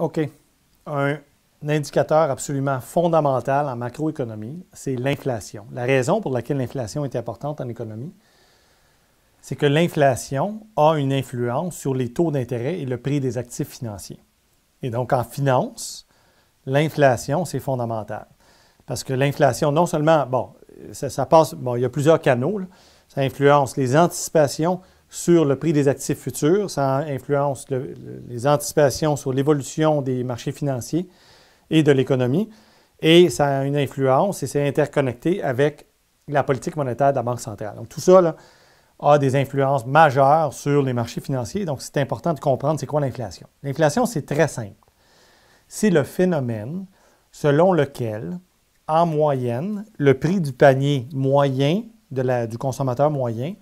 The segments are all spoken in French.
OK. Un indicateur absolument fondamental en macroéconomie, c'est l'inflation. La raison pour laquelle l'inflation est importante en économie, c'est que l'inflation a une influence sur les taux d'intérêt et le prix des actifs financiers. Et donc, en finance, l'inflation, c'est fondamental. Parce que l'inflation, non seulement, ça passe, il y a plusieurs canaux, là. Ça influence les anticipations sur le prix des actifs futurs, ça influence les anticipations sur l'évolution des marchés financiers et de l'économie, et ça a une influence et c'est interconnecté avec la politique monétaire de la Banque centrale. Donc, tout ça là, a des influences majeures sur les marchés financiers, donc c'est important de comprendre c'est quoi l'inflation. L'inflation, c'est très simple. C'est le phénomène selon lequel, en moyenne, le prix du panier moyen du consommateur moyen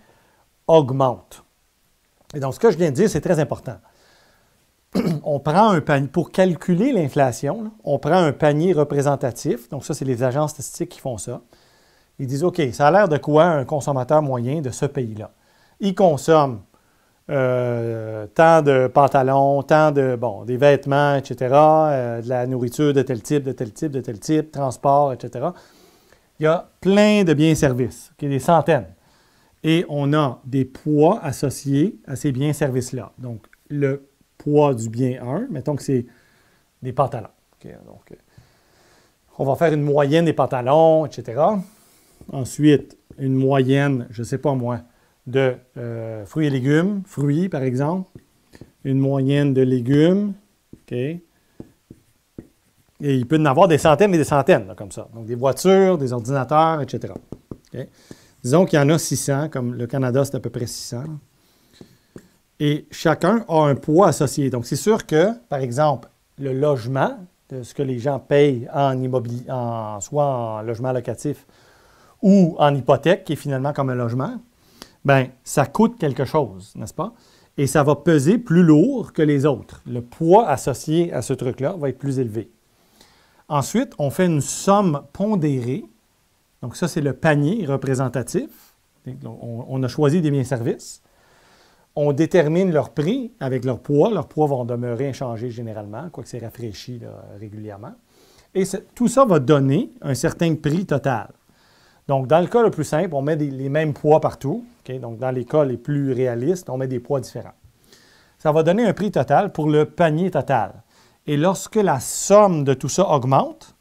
augmente. Et donc, ce que je viens de dire, c'est très important. On prend un panier, pour calculer l'inflation, on prend un panier représentatif, donc ça, c'est les agences statistiques qui font ça. Ils disent, OK, ça a l'air de quoi un consommateur moyen de ce pays-là? Il consomme tant de pantalons, tant de, des vêtements, etc., de la nourriture de tel type, de tel type, de tel type, transport, etc. Il y a plein de biens et services, okay, des centaines. Et on a des poids associés à ces biens et services-là. Donc, le poids du bien 1, mettons que c'est des pantalons. Okay, donc, on va faire une moyenne des pantalons, etc. Ensuite, une moyenne, je ne sais pas moi, de fruits et légumes, fruits par exemple. Une moyenne de légumes. OK. Et il peut y en avoir des centaines et des centaines, là, comme ça. Donc, des voitures, des ordinateurs, etc. Okay. Disons qu'il y en a 600, comme le Canada, c'est à peu près 600. Et chacun a un poids associé. Donc, c'est sûr que, par exemple, le logement, de ce que les gens payent en immobilier, soit en logement locatif ou en hypothèque, qui est finalement comme un logement, bien, ça coûte quelque chose, n'est-ce pas? Et ça va peser plus lourd que les autres. Le poids associé à ce truc-là va être plus élevé. Ensuite, on fait une somme pondérée. Donc, ça, c'est le panier représentatif. On a choisi des biens et services. On détermine leur prix avec leur poids. Leurs poids vont demeurer inchangés généralement, quoique c'est rafraîchi là, régulièrement. Et tout ça va donner un certain prix total. Donc, dans le cas le plus simple, on met les mêmes poids partout. Okay? Donc, dans les cas les plus réalistes, on met des poids différents. Ça va donner un prix total pour le panier total. Et lorsque la somme de tout ça augmente,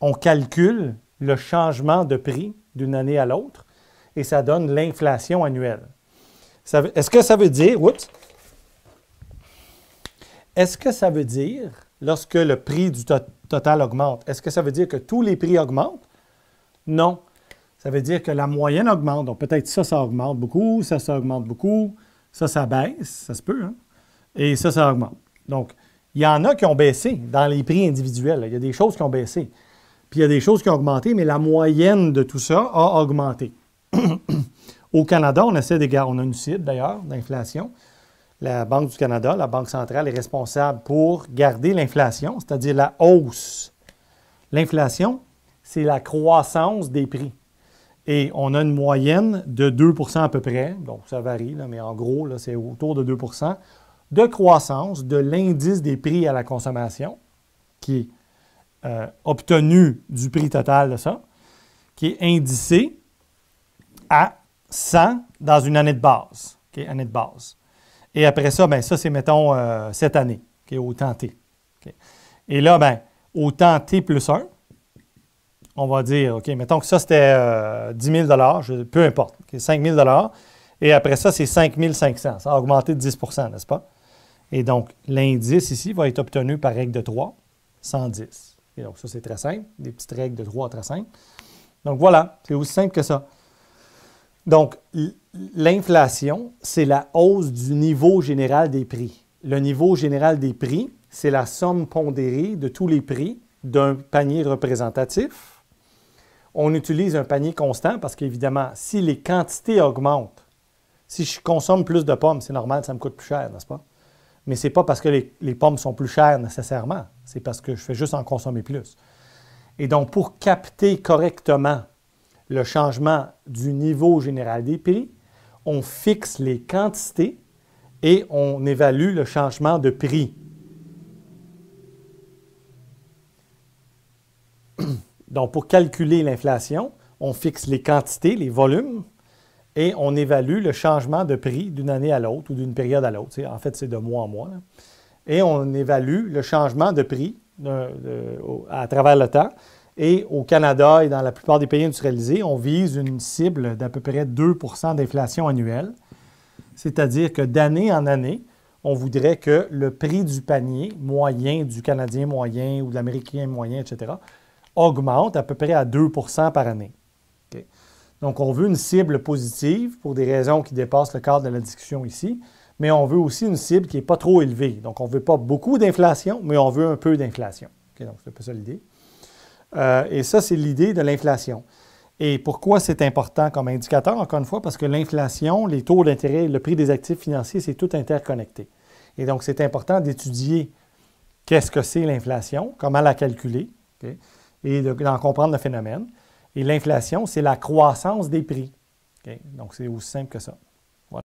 on calcule le changement de prix d'une année à l'autre et ça donne l'inflation annuelle. Est-ce que ça veut dire, lorsque le prix du total augmente, est-ce que ça veut dire que tous les prix augmentent? Non. Ça veut dire que la moyenne augmente. Donc, peut-être ça augmente beaucoup, ça augmente beaucoup, ça baisse, ça se peut, hein? Et ça augmente. Donc, il y en a qui ont baissé dans les prix individuels. Il y a des choses qui ont baissé. Puis, il y a des choses qui ont augmenté, mais la moyenne de tout ça a augmenté. Au Canada, on a une cible d'ailleurs d'inflation. La Banque du Canada, la Banque centrale, est responsable pour garder l'inflation, c'est-à-dire la hausse. L'inflation, c'est la croissance des prix. Et on a une moyenne de 2 % à peu près, donc ça varie, là, mais en gros, là, c'est autour de 2 % de croissance de l'indice des prix à la consommation, qui est obtenu du prix total de ça, qui est indicé à 100 dans une année de base. Okay, année de base. Et après ça, bien, ça, c'est, mettons, cette année, okay, au temps T. Okay. Et là, bien, au temps T plus 1, on va dire, OK, mettons que ça, c'était 10 000 peu importe, okay, 5 000 et après ça, c'est 5 500. Ça a augmenté de 10 % n'est-ce pas? Et donc, l'indice ici va être obtenu par règle de 3, 110. Et donc, ça, c'est très simple, des petites règles de 3 très simples. Donc, voilà, c'est aussi simple que ça. Donc, l'inflation, c'est la hausse du niveau général des prix. Le niveau général des prix, c'est la somme pondérée de tous les prix d'un panier représentatif. On utilise un panier constant parce qu'évidemment, si les quantités augmentent, si je consomme plus de pommes, c'est normal, ça me coûte plus cher, n'est-ce pas? Mais ce n'est pas parce que les pommes sont plus chères nécessairement, c'est parce que je fais juste en consommer plus. Et donc, pour capter correctement le changement du niveau général des prix, on fixe les quantités et on évalue le changement de prix. Donc, pour calculer l'inflation, on fixe les quantités, les volumes, et on évalue le changement de prix d'une année à l'autre ou d'une période à l'autre. En fait, c'est de mois en mois, là. Et on évalue le changement de prix à travers le temps. Et au Canada et dans la plupart des pays industrialisés, on vise une cible d'à peu près 2 % d'inflation annuelle. C'est-à-dire que d'année en année, on voudrait que le prix du panier moyen, du Canadien moyen ou de l'Américain moyen, etc., augmente à peu près à 2 % par année. Okay? Donc, on veut une cible positive pour des raisons qui dépassent le cadre de la discussion ici, mais on veut aussi une cible qui n'est pas trop élevée. Donc, on ne veut pas beaucoup d'inflation, mais on veut un peu d'inflation. Okay? Donc, c'est un peu ça l'idée. Et ça, c'est l'idée de l'inflation. Et pourquoi c'est important comme indicateur? Encore une fois, parce que l'inflation, les taux d'intérêt, le prix des actifs financiers, c'est tout interconnecté. Et donc, c'est important d'étudier qu'est-ce que c'est l'inflation, comment la calculer, okay? Et d'en comprendre le phénomène. Et l'inflation, c'est la croissance des prix. Okay? Donc, c'est aussi simple que ça.